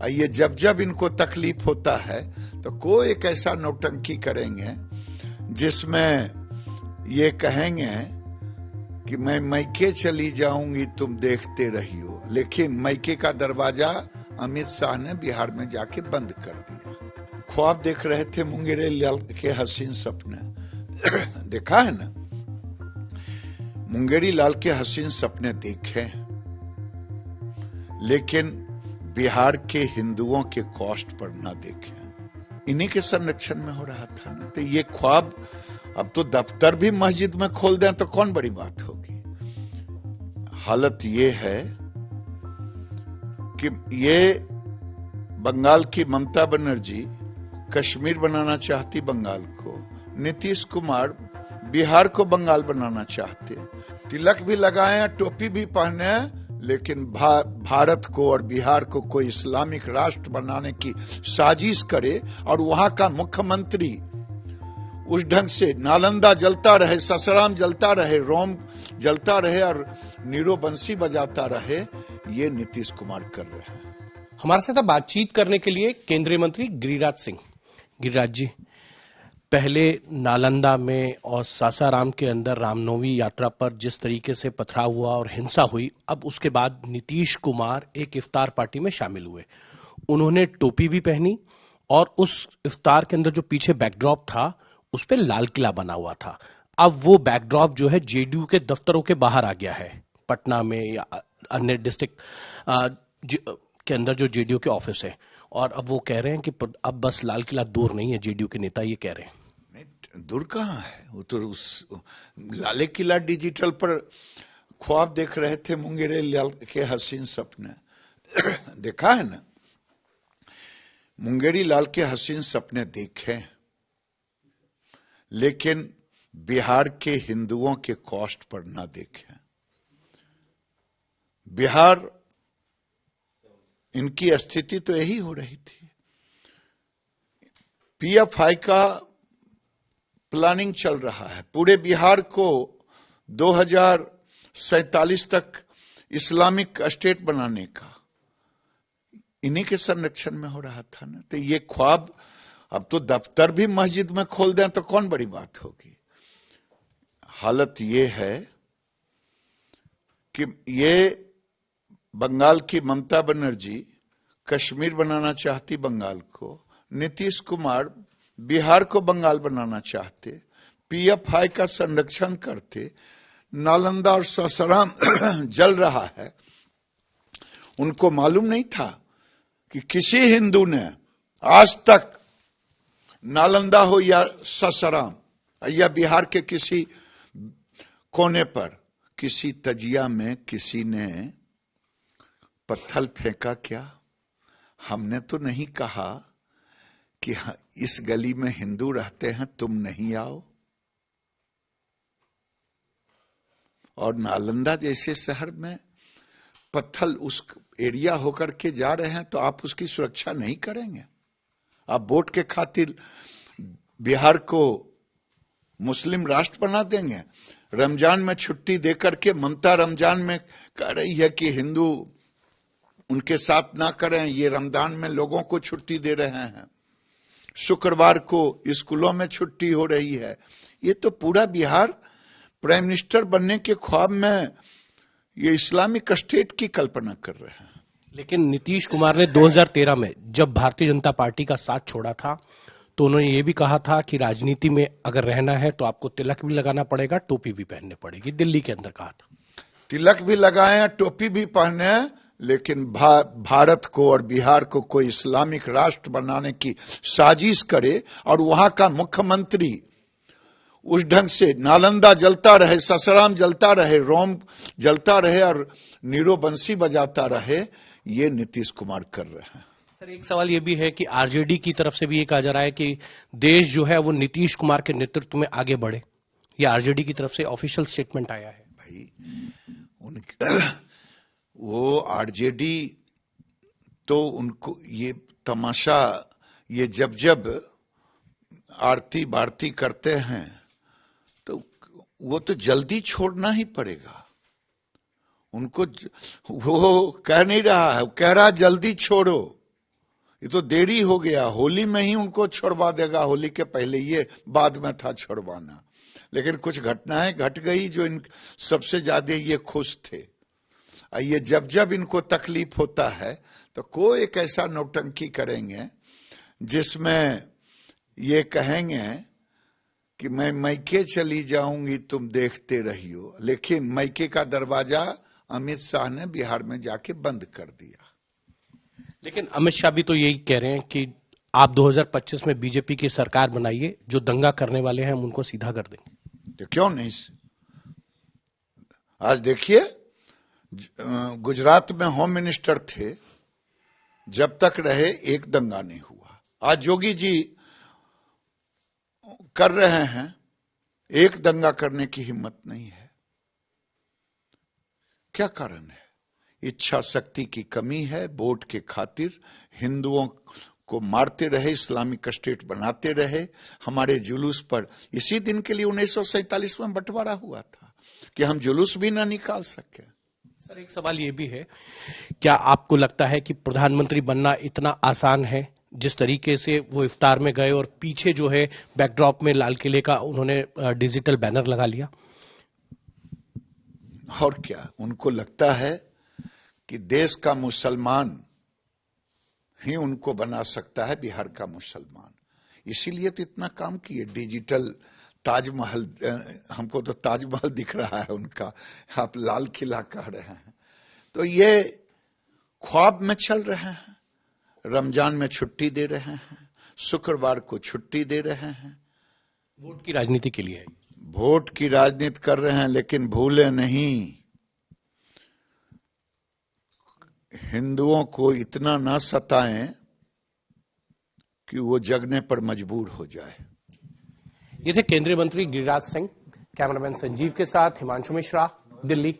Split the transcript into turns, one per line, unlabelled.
ये जब जब इनको तकलीफ होता है तो कोई एक ऐसा नौटंकी करेंगे जिसमें ये कहेंगे कि मैं मैके चली जाऊंगी तुम देखते रहियो, लेकिन मैके का दरवाजा अमित शाह ने बिहार में जाके बंद कर दिया। ख्वाब देख रहे थे मुंगेरी लाल के हसीन सपने देखा है ना, मुंगेरी लाल के हसीन सपने देखे, लेकिन बिहार के हिंदुओं के कॉस्ट पर ना देखे, इन्हीं के संरक्षण में हो रहा था ना। तो ये ख्वाब अब तो दफ्तर भी मस्जिद में खोल दें तो कौन बड़ी बात होगी। हालत ये है कि ये बंगाल की ममता बनर्जी कश्मीर बनाना चाहती बंगाल को, नीतीश कुमार बिहार को बंगाल बनाना चाहते, तिलक भी लगाए, टोपी भी पहने, लेकिन भारत को और बिहार को कोई इस्लामिक राष्ट्र बनाने की साजिश करे और वहां का मुख्यमंत्री उस ढंग से नालंदा जलता रहे, ससराम जलता रहे, रोम जलता रहे और नीरो बंसी बजाता रहे, ये नीतीश कुमार कर रहे हैं।
हमारे साथ बातचीत करने के लिए केंद्रीय मंत्री गिरिराज सिंह। गिरिराज जी, पहले नालंदा में और सासाराम के अंदर रामनवमी यात्रा पर जिस तरीके से पथराव हुआ और हिंसा हुई, अब उसके बाद नीतीश कुमार एक इफ्तार पार्टी में शामिल हुए। उन्होंने टोपी भी पहनी और उस इफ्तार के अंदर जो पीछे बैकड्रॉप था उस पे लाल किला बना हुआ था। अब वो बैकड्रॉप जो है जेडीयू के दफ्तरों के बाहर आ गया है, पटना में या अन्य डिस्ट्रिक्ट के अंदर जो जेडीयू के ऑफिस है, और अब वो कह रहे हैं कि अब बस लाल किला दूर नहीं है। जेडीयू के नेता ये कह रहे हैं।
नहीं, दूर कहाँ है वो तो। उस लाल किला डिजिटल पर ख्वाब देख रहे थे मुंगेरी लाल के हसीन सपने देखा है ना, मुंगेरी लाल के हसीन सपने देखे, लेकिन बिहार के हिंदुओं के कॉस्ट पर ना देखें। बिहार, इनकी स्थिति तो यही हो रही थी। पीएफआई का प्लानिंग चल रहा है पूरे बिहार को 2047 तक इस्लामिक स्टेट बनाने का, इन्हीं के संरक्षण में हो रहा था ना। तो ये ख्वाब अब तो दफ्तर भी मस्जिद में खोल दें तो कौन बड़ी बात होगी। हालत ये है कि ये बंगाल की ममता बनर्जी कश्मीर बनाना चाहती बंगाल को, नीतीश कुमार बिहार को बंगाल बनाना चाहते, पीएफआई का संरक्षण करते, नालंदा और ससराम जल रहा है। उनको मालूम नहीं था कि किसी हिंदू ने आज तक नालंदा हो या ससराम या बिहार के किसी कोने पर किसी तजिया में किसी ने पत्थर फेंका क्या? हमने तो नहीं कहा कि इस गली में हिंदू रहते हैं, तुम नहीं आओ। और नालंदा जैसे शहर में पत्थर उस एरिया होकर के जा रहे हैं तो आप उसकी सुरक्षा नहीं करेंगे? आप वोट के खातिर बिहार को मुस्लिम राष्ट्र बना देंगे? रमजान में छुट्टी देकर के ममता रमजान में कह रही है कि हिंदू उनके साथ ना करें, ये रमजान में लोगों को छुट्टी दे रहे हैं, शुक्रवार को स्कूलों में छुट्टी हो रही है। ये तो पूरा बिहार प्राइम मिनिस्टर बनने के ख्वाब में ये इस्लामिक स्टेट की कल्पना कर रहे हैं।
लेकिन नीतीश कुमार ने 2013 में जब भारतीय जनता पार्टी का साथ छोड़ा था तो उन्होंने ये भी कहा था कि राजनीति में अगर रहना है तो आपको तिलक भी लगाना पड़ेगा, टोपी भी पहननी पड़ेगी। दिल्ली के अंदर कहा था।
तिलक भी लगाए, टोपी भी पहने, लेकिन भारत को और बिहार को कोई इस्लामिक राष्ट्र बनाने की साजिश करे और वहां का मुख्यमंत्री उस ढंग से नालंदा जलता रहे, ससराम जलता रहे, रोम जलता रहे और नीरो बंसी बजाता रहे, ये नीतीश कुमार कर रहे हैं।
सर, एक सवाल ये भी है कि आरजेडी की तरफ से भी ये कहा जा रहा है कि देश जो है वो नीतीश कुमार के नेतृत्व में आगे बढ़े। ये आरजेडी की तरफ से ऑफिशियल स्टेटमेंट आया है।
भाई वो आरजेडी तो उनको ये तमाशा, ये जब जब आरती बारती करते हैं तो वो तो जल्दी छोड़ना ही पड़ेगा उनको। वो कह नहीं रहा है, वो कह रहा जल्दी छोड़ो। ये तो देरी हो गया, होली में ही उनको छोड़वा देगा, होली के पहले, ये बाद में था छोड़वाना। लेकिन कुछ घटनाएं घट गई जो इन सबसे ज्यादा ये खुश थे। ये जब जब इनको तकलीफ होता है तो कोई एक ऐसा नौटंकी करेंगे जिसमें ये कहेंगे कि मैं मैके चली जाऊंगी तुम देखते रहियो, लेकिन मैके का दरवाजा अमित शाह ने बिहार में जाके बंद कर दिया।
लेकिन अमित शाह भी तो यही कह रहे हैं कि आप 2025 में बीजेपी की सरकार बनाइए, जो दंगा करने वाले हैं हम उनको सीधा कर देंगे।
तो क्यों नहीं? आज देखिए, गुजरात में होम मिनिस्टर थे, जब तक रहे एक दंगा नहीं हुआ। आज योगी जी कर रहे हैं, एक दंगा करने की हिम्मत नहीं है। क्या कारण है? इच्छा शक्ति की कमी है। वोट के खातिर हिंदुओं को मारते रहे, इस्लामिक स्टेट बनाते रहे। हमारे जुलूस पर इसी दिन के लिए 1947 में बंटवारा हुआ था कि हम जुलूस भी ना निकाल सके।
सर, एक सवाल ये भी है, क्या आपको लगता है कि प्रधानमंत्री बनना इतना आसान है? जिस तरीके से वो इफ्तार में गए और पीछे जो है बैकड्रॉप में लाल किले का उन्होंने डिजिटल बैनर लगा लिया।
और क्या उनको लगता है कि देश का मुसलमान ही उनको बना सकता है, बिहार का मुसलमान। इसीलिए तो इतना काम किए। डिजिटल ताजमहल, हमको तो ताजमहल दिख रहा है उनका, आप लाल किला कह रहे हैं। तो ये ख्वाब में चल रहे हैं। रमजान में छुट्टी दे रहे हैं, शुक्रवार को छुट्टी दे रहे हैं।
वोट की राजनीति के लिए है।
वोट की राजनीति कर रहे हैं, लेकिन भूले नहीं, हिंदुओं को इतना ना सताएं कि वो जगने पर मजबूर हो जाए।
ये थे केंद्रीय मंत्री गिरिराज सिंह। कैमरामैन संजीव के साथ हिमांशु मिश्रा, दिल्ली।